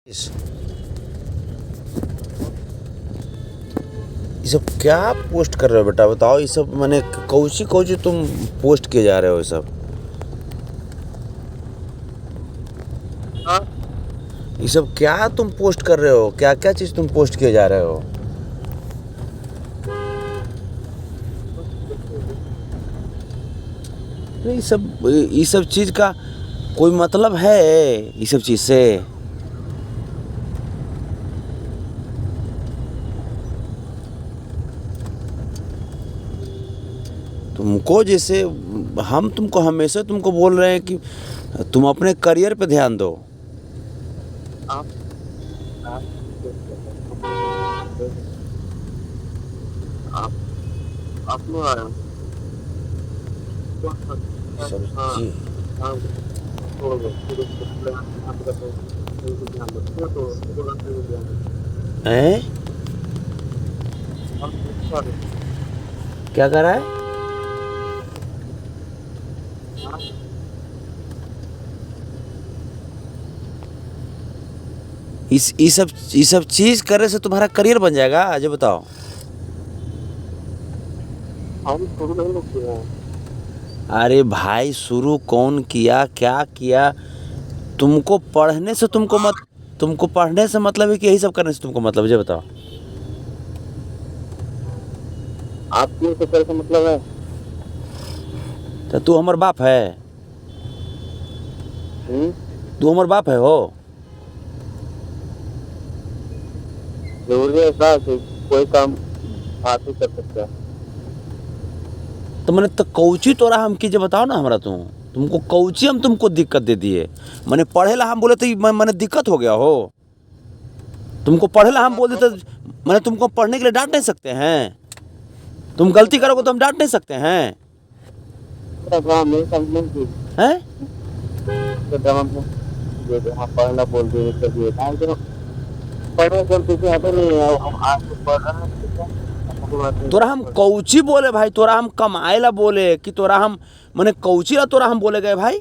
इस- ये सब क्या पोस्ट कर रहे हो बेटा? बताओ। ये सब मैंने कौची कौची तुम पोस्ट किए जा रहे हो? ये सब हाँ। ये सब क्या तुम पोस्ट कर रहे हो? क्या क्या चीज़ तुम पोस्ट किए जा रहे हो? ये सब चीज़ का कोई मतलब है? ये सब चीज़ से तुमको जैसे हम तुमको हमेशा तुमको बोल रहे हैं कि तुम अपने करियर पे ध्यान दो। आप आप आप आप लोग आ रहे हो। सब हाँ चीज हाँ, छोड़ दो फिर उसको प्लान आप बताओ तो ध्यान दो तो ध्यान दो। हैं? हम सॉरी। क्या कर रहा है? हाँ ये सब चीज करने से तुम्हारा करियर बन जाएगा? आज बताओ। हम शुरू नहीं लोग किए हैं। अरे भाई, शुरू कौन किया? क्या किया? तुमको पढ़ने से तुमको पढ़ने से मतलब है कि यही सब करने से तुमको मतलब है? ये बताओ। आपके चक्कर का मतलब है। तो तू हमार बाप है? तू हमार बाप है हो? जरूरी है ऐसा कि कोई काम आप ही कर सकते हैं। तो मैंने तो कौची तोरा हम कीजिए बताओ ना हमरा। तुमको कौची हम तुमको दिक्कत दे दिए? मैंने पढ़े ला हम बोले तो मैंने दिक्कत हो गया हो? तुमको पढ़े ला हम बोल देते मैंने तुमको पढ़ने के लिए डांट नहीं सकते हैं? तुम गलती करोगे तो हम डांट नहीं सकते हैं? ड्रामा में समझने की हैं? तो ड्रामा में जो हम पढ़ना बोल दिए कभी टाइम तो पढ़ने से पीछे हटे नहीं है। हम आज तो पढ़ रहे हैं ठीक है। हमको बात नहीं तोरा हम कौची बोले भाई? तोरा हम कमाए ला बोले कि तोरा हम मैंने कौची ला तोरा हम बोले गए भाई?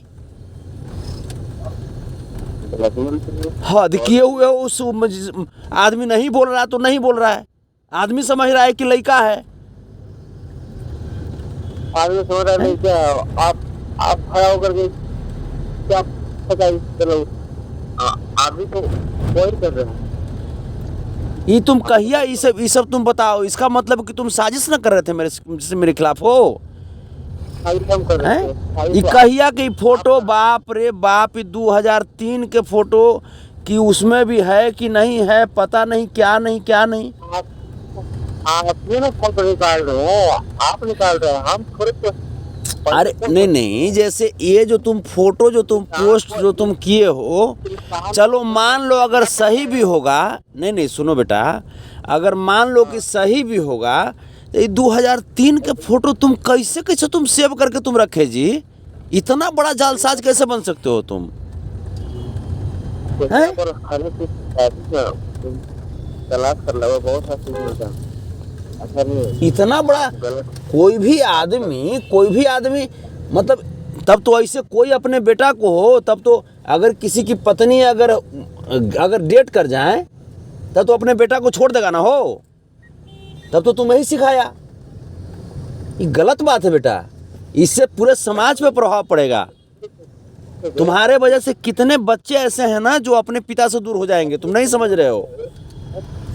हाँ, देखिए हुए उस आदमी नहीं बोल रहा तो नहीं बोल रहा है। आदमी समझ रहा है कि लड़का है। आदमी समझ रहा नहीं क्या। आप खड़ा होकर के क्या पता है चलो आदमी तो कोई कर रहे हैं। ये तुम कहिया ये सब तुम बताओ। इसका मतलब कि तुम साजिश न कर रहे थे मेरे खिलाफ हो? खाली हम कर रहे हैं? थे ये कहिया कि फोटो बाप रे बाप, 2003 के फोटो कि उसमें भी है कि नहीं है पता नहीं, क्या नहीं क्या नहीं। आप ये ना फोटो निकाल रहे हो। आप निकाल रहे हैं हम थोड़े तो अरे नहीं, जैसे ये जो तुम फोटो जो तुम पोस्ट जो तुम किए हो, चलो मान लो अगर सही भी होगा। नहीं सुनो बेटा, अगर मान लो कि सही भी होगा तो ये 2003 के फोटो तुम कैसे कैसे तुम सेव करके तुम रखे जी? इतना बड़ा जालसाज कैसे बन सकते हो तुम? हैं? पर खाने की तलाश कर लो बहुत हंसी मिलता है। अच्छा नहीं इतना बड़ा गलत कोई भी आदमी मतलब तब तो ऐसे कोई अपने बेटा को हो, तब तो अगर किसी की पत्नी अगर डेट कर जाए तब तो अपने बेटा को छोड़ देगा ना हो? तब तो तुम्हें ही सिखाया। ये गलत बात है बेटा। इससे पूरे समाज पे प्रभाव पड़ेगा। तुम्हारे वजह से कितने बच्चे ऐसे हैं ना जो अपने पिता से दूर हो जाएंगे। तुम नहीं समझ रहे हो?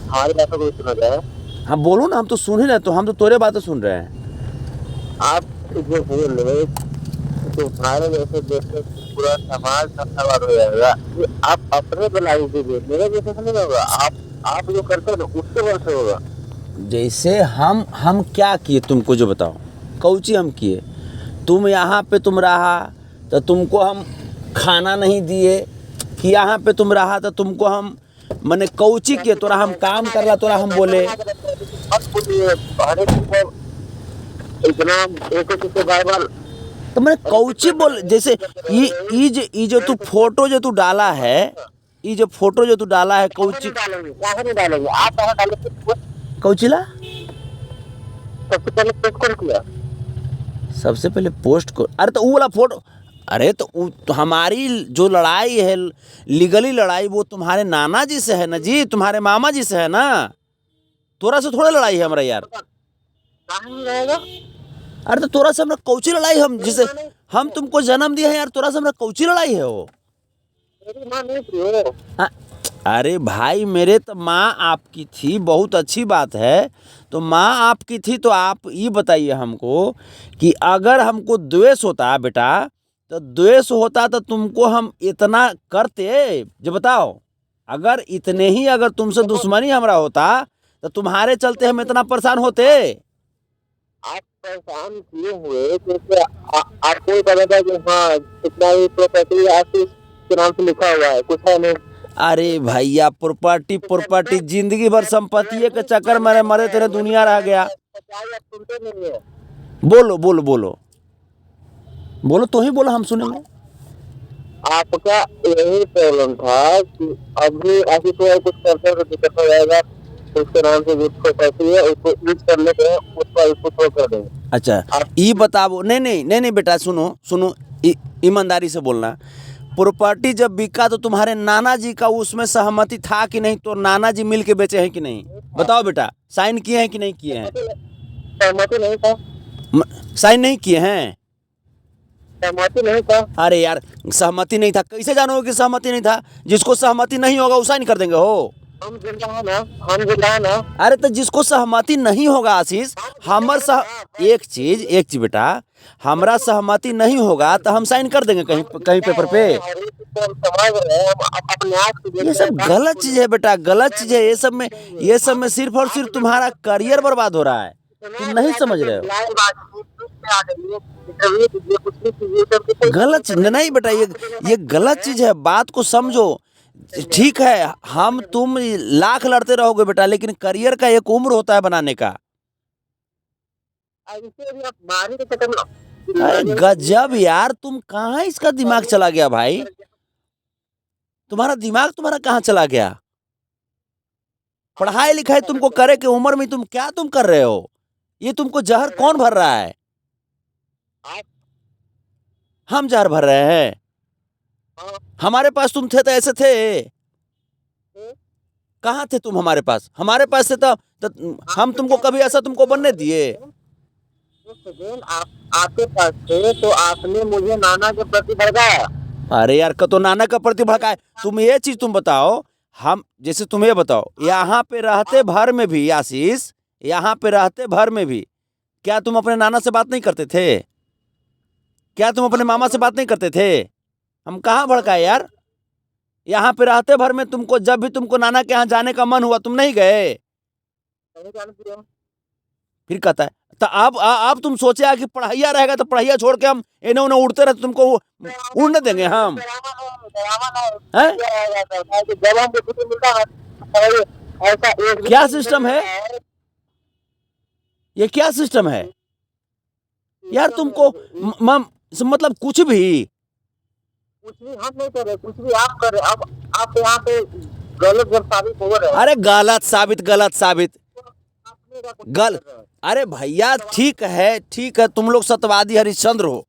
हमारी बातों को सुना जाए। हाँ बोलो ना, हम तो सुन ही रहे। तो हम तो तोरे बातें सुन रहे हैं। आप जो बोल रहे तो तुम्हारे जैसे देखते पूरा समाज नशा हो जाएगा। ये आप अपने बनाई दीजिए मेरे जैसे से नहीं होगा। आप जो करते हो ना उसके वजह से होगा। जैसे हम क्या किए तुमको जो बताओ? कौची हम किए? तुम यहाँ पे तुम रहा तो तुमको हम खाना नहीं दिए, कि यहाँ पे तुम रहा तो तुमको हम मैंने कौची किए? तोरा हम काम कर रहा तोरा हम बोले मत बोलिए हर एक को इतना एक एक बार बार तो मैंने कौची बोल? जैसे ये जो तू फोटो जो तू डाला है, ये जो फोटो जो तू डाला है कौची नहीं डालेंगे आप कहाँ डालेंगे। कौची ला? सबसे पहले पोस्ट कौन किया। सबसे पहले पोस्ट को? अरे तो वो वाला फोटो अरे तो हमारी जो लड़ाई है, लीगली लड़ाई, वो तुम्हारे नाना जी से है ना जी, तुम्हारे मामा जी से है ना। तोरा से थोड़ा लड़ाई है हमरा यार। कहाँ नहीं रहेगा? अरे तो तोरा से हमरा कौची लड़ाई, हम जिसे हम तुमको जन्म दिए हैं यार, तोरा से हमरा कौची लड़ाई है वो। मेरी माँ नहीं थी वो। हाँ, अरे भाई मेरे तो माँ आपकी थी, बहुत अच्छी बात है। तो माँ आपकी थी तो आप ये बताइए हमको कि अगर हमको द्वेष होता बेटा, तो द्वेष होता तो तुमको हम इतना करते। जो बताओ, अगर इतने ही अगर तुमसे दुश्मनी हमरा होता तो तुम्हारे चलते हम इतना परेशान होते। आप परेशान किए हुए क्योंकि आपको ही पता था कि हाँ कितना भी प्रॉपर्टी आशीष के नाम से लिखा हुआ है, कुछ है नहीं। अरे भैया, प्रॉपर्टी प्रॉपर्टी जिंदगी भर संपत्ति के चक्कर में मरे तेरे दुनिया रह गया। सच्चाई आप सुनते नहीं है। बोलो बोलो बोलो बोलो, तो ही बोलो, हम सुनेंगे। आपका यही प्रॉब्लम था कि अभी आशीष को कुछ करते हैं तो दिक्कत हो जाएगा, उसके नाम से जो प्रॉपर्टी है उसको यूज कर लेते हैं, उस पर उसको छोड़ कर देंगे। अच्छा, ये बताओ। नहीं नहीं नहीं नहीं बेटा, सुनो सुनो, ईमानदारी से बोलना। प्रॉपर्टी जब बिका तो तुम्हारे नाना जी का उसमें सहमति था कि नहीं? तो नाना जी मिल के बेचे हैं कि नहीं? बताओ बेटा, साइन किए हैं कि नहीं किए हैं? सहमति नहीं था। साइन नहीं किए हैं? सहमति नहीं था। अरे यार, सहमति नहीं था कैसे जानोगे कि सहमति नहीं था? जिसको सहमति नहीं होगा वो साइन कर देंगे हो। हम जिंदा है ना, हम जिंदा है ना। अरे तो जिसको सहमति नहीं होगा आशीष, एक चीज बेटा, हमरा सहमति नहीं होगा तो हम साइन कर देंगे कहीं कहीं पेपर पे। ये सब गलत चीज है बेटा, गलत चीज है। ये सब में सिर्फ और सिर्फ तुम्हारा करियर बर्बाद हो रहा है, तुम नहीं समझ रहे हो। गलत चीज नहीं बेटा, ये गलत चीज है, बात को समझो। ठीक है, हम तुम लाख लड़ते रहोगे बेटा, लेकिन करियर का एक उम्र होता है बनाने का। अरे गजब यार, तुम कहाँ इसका दिमाग चला गया भाई? तुम्हारा दिमाग तुम्हारा कहाँ चला गया? पढ़ाई लिखाई तुमको करे के उम्र में तुम क्या तुम कर रहे हो? ये तुमको जहर कौन भर रहा है? हम जहर भर रहे हैं? हमारे पास तुम थे तो ऐसे थे? कहाँ थे तुम हमारे पास? हमारे पास थे तो हम तुमको कभी ऐसा तुमको बनने दिए? आपके पास थे तो आपने मुझे नाना के प्रति भड़काया। अरे यार, तो नाना का प्रति भड़काए? तुम ये चीज तुम बताओ, हम जैसे तुम ये बताओ, यहाँ पे रहते भर में भी आशीष, यहाँ पे रहते भर में भी क्या तुम अपने नाना से बात नहीं करते थे? क्या तुम अपने मामा से बात नहीं करते थे? हम कहाँ भड़काए यार? यहाँ पे रहते भर में तुमको जब भी तुमको नाना के यहाँ जाने का मन हुआ तुम नहीं गए? फिर कहता है तो अब तुम सोचे कि पढ़ाइया रहेगा तो पढ़ाइया छोड़ के हम इन्हें उन्हें उड़ते रहे, तुमको उड़ने देंगे हम? हैं? क्या सिस्टम है ये? क्या सिस्टम है यार? तुमको मतलब कुछ भी हम नहीं कर रहे, कुछ भी आप कर रहे। अब आप यहाँ पे गलत जब साबित हो रहे। अरे गलत साबित अरे भैया, ठीक है, तुम लोग सत्यवादी हरिश्चंद्र हो,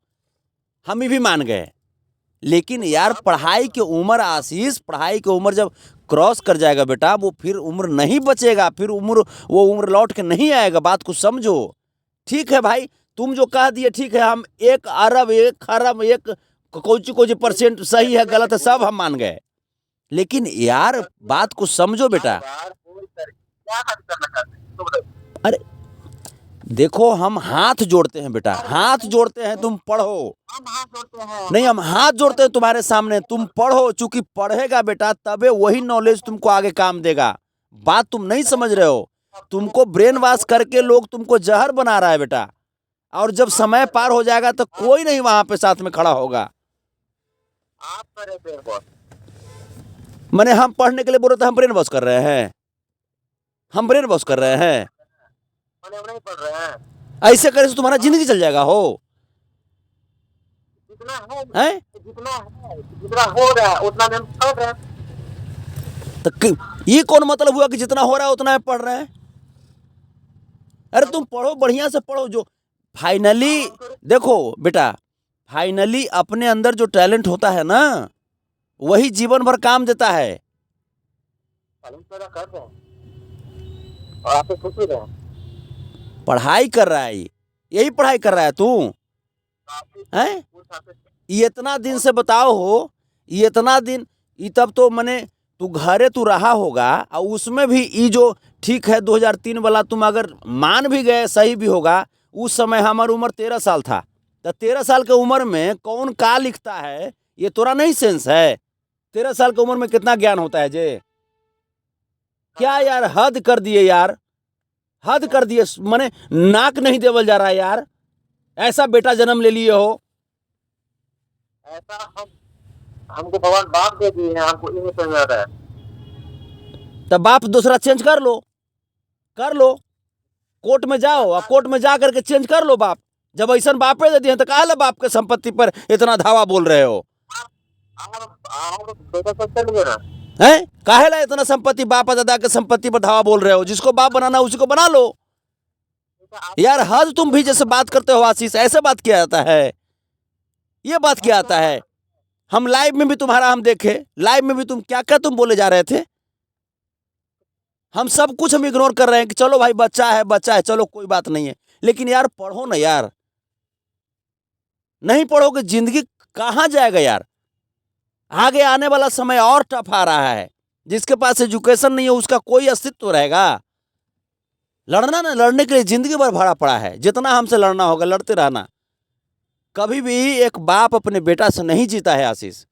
हम भी मान गए। लेकिन यार पढ़ाई की उम्र आशीष, पढ़ाई की उम्र जब क्रॉस कर जाएगा बेटा, वो फिर उम्र नहीं बचेगा, फिर वो उम्र लौट के नहीं आएगा। बात को समझो। ठीक है भाई, तुम जो कह दिए ठीक है, हम 1 अरब 1 खरब 1 कोई % सही है गलत है सब हम मान गए। लेकिन यार बात को समझो बेटा। अरे देखो, हम हाथ जोड़ते हैं बेटा, हाथ जोड़ते हैं, तुम पढ़ो। हम हाथ जोड़ते हैं। नहीं, हम हाथ जोड़ते हैं तुम्हारे सामने, तुम पढ़ो। चूंकि पढ़ेगा बेटा तबे वही नॉलेज तुमको आगे काम देगा। बात तुम नहीं समझ रहे हो। तुमको ब्रेन वॉश करके लोग तुमको जहर बना रहा है बेटा, और जब समय पार हो जाएगा तो कोई नहीं वहां पे साथ में खड़ा होगा। आप करे ब्रेन वॉश। मैंने हम पढ़ने के लिए बोल रहे थे, हम ब्रेन वॉश कर रहे हैं? हम ब्रेन वॉश कर रहे हैं? नहीं पढ़ रहे हैं। ऐसे करे तो तुम्हारा जिंदगी चल जाएगा हो। जितना हो रहा है उतना में पढ़ रहे हैं। तो ये कौन मतलब हुआ कि जितना हो रहा है उतना पढ़ रहे हैं? अरे तुम पढ़ो, बढ़िया से पढ़ो। जो फाइनली देखो बेटा, फाइनली अपने अंदर जो टैलेंट होता है ना, वही जीवन भर काम देता है। टैलेंट पैदा कर रहे हैं और आपसे खुश भी रहे हैं। पढ़ाई कर रहा है, यही पढ़ाई कर रहा है तू हैं? ये इतना दिन से बताओ हो, ये इतना दिन, ये तब तो मने तू घरे तू रहा होगा, और उसमें भी ये जो ठीक है 2003 वाला तुम अगर मान भी गए सही भी होगा, उस समय हमारी उम्र 13 साल था। तो 13 साल के उम्र में कौन का लिखता है ये तोरा नहीं सेंस है? 13 साल की उम्र में कितना ज्ञान होता है जे? क्या यार, हद कर दिए यार, हद कर दिए। मने नाक नहीं देवल जा रहा है यार, ऐसा बेटा जन्म ले लिए हो। ऐसा हमको भगवान बाप दे दिए हैं, हमको ये नहीं समझ आ रहा है। तब बाप दूसरा चेंज कर लो, कर लो, कोर्ट में जाओ और कोर्ट में जा करके चेंज कर लो बाप। जब ऐसा बापे दे दिए तो काहे बाप के संपत्ति पर इतना धावा बोल रहे हो? आप बेटा सोचते नहीं ना, हैं? काहे ला इतना संपत्ति, बाप दादा के संपत्ति पर धावा बोल रहे हो? जिसको बाप बनाना उसी को बना लो यार। हद तुम भी जैसे बात करते हो आशीष, ऐसे बात किया जाता है? ये बात क्या आता है? हम लाइव में भी तुम्हारा हम देखे, लाइव में भी तुम क्या क्या तुम बोले जा रहे थे। हम सब कुछ हम इग्नोर कर रहे हैं कि चलो भाई बच्चा है, चलो कोई बात नहीं है। लेकिन यार पढ़ो ना यार, नहीं पढ़ोगे जिंदगी कहाँ जाएगा यार? आगे आने वाला समय और टफ आ रहा है। जिसके पास एजुकेशन नहीं है उसका कोई अस्तित्व रहेगा? लड़ना ना, लड़ने के लिए जिंदगी भर भाड़ा पड़ा है। जितना हमसे लड़ना होगा लड़ते रहना। कभी भी एक बाप अपने बेटा से नहीं जीता है आशीष।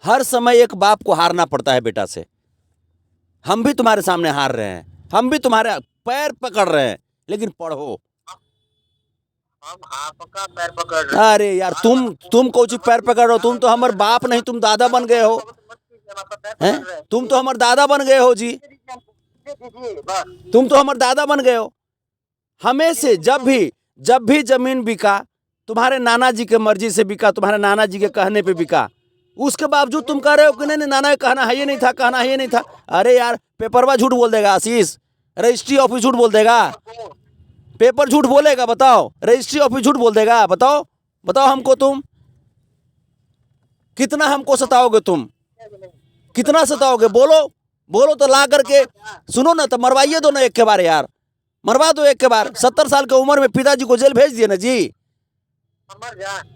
हर समय एक बाप को हारना पड़ता है बेटा से। हम भी तुम्हारे सामने हार रहे हैं, हम भी तुम्हारे पैर पकड़ रहे हैं, लेकिन पढ़ो। हम आपका पैर पकड़ रहे हैं। अरे यार तुम कौची पैर पकड़ रहे हो? तुम तो हमारे बाप नहीं, तुम दादा बन गए हो हैं? तुम तो हमारे दादा बन गए हो जी, तुम तो हमारे दादा बन गए हो। हमें से जब भी जमीन बिका तुम्हारे नाना जी के मर्जी से बिका, तुम्हारे नाना जी के कहने पे बिका। उसके बावजूद तुम कह रहे हो कि नहीं नाना का कहना है ये नहीं था, कहना है ये नहीं था। अरे यार पेपरवा झूठ बोल देगा आशीष, रजिस्ट्री ऑफिस झूठ बोल देगा, पेपर झूठ बोलेगा, बताओ रजिस्ट्री ऑफिस झूठ बोल देगा। बताओ बताओ हमको, तुम कितना हमको सताओगे? तुम कितना सताओगे? बोलो बोलो तो ला करके सुनो ना, तो मरवाइए दो ना एक के बार यार, मरवा दो एक के बार। 70 साल की उम्र में पिताजी को जेल भेज दिए ना जी,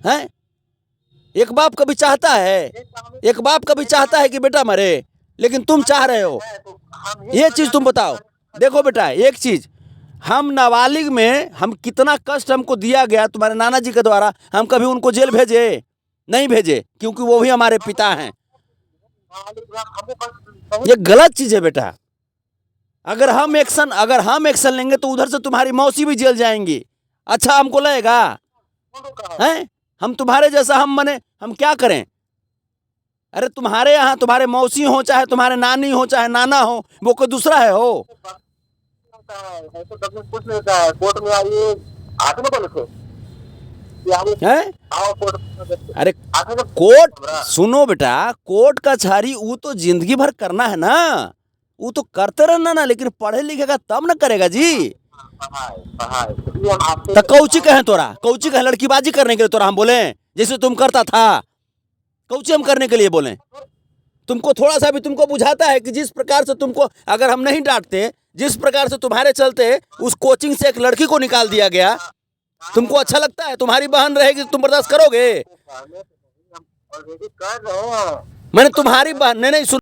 हैं? एक बाप कभी चाहता है, एक बाप कभी चाहता है कि बेटा मरे? लेकिन तुम चाह रहे हो। ये चीज तुम बताओ। देखो बेटा एक चीज, हम नाबालिग में हम कितना कष्ट हमको दिया गया तुम्हारे नाना जी के द्वारा, हम कभी उनको जेल भेजे नहीं भेजे, क्योंकि वो भी हमारे पिता हैं। ये गलत चीज है बेटा। अगर हम एक्शन लेंगे तो उधर से तुम्हारी मौसी भी जेल जाएंगी। अच्छा हमको लगेगा हैं? हम तुम्हारे जैसा हम क्या करें? अरे तुम्हारे यहाँ तुम्हारे मौसी हो, चाहे तुम्हारे नानी हो, चाहे नाना हो, वो कोई दूसरा है हो? कुछ नहीं होता है। कोर्ट में आइए, आते ना बोले थे हैं? आओ कोर्ट। अरे कोर्ट सुनो बेटा, कोर्ट कचहरी वो तो जिंदगी भर करना है ना, वो तो करते रहना ना। लेकिन पढ़े लिखेगा तब ना करेगा जी। तो कौची कहें तोरा, कौची कहें लड़कीबाजी करने के लिए तोरा हम बोले जैसे तुम करता था? कौची हम करने के लिए बोले? तुमको थोड़ा सा भी तुमको बुझाता है कि जिस प्रकार से तुमको अगर हम नहीं डांटते, जिस प्रकार से तुम्हारे चलते उस कोचिंग से एक लड़की को निकाल दिया गया, तुमको अच्छा लगता है? तुम्हारी बहन रहेगी तुम बर्दाश्त करोगे? मैंने तुम्हारी बहन नहीं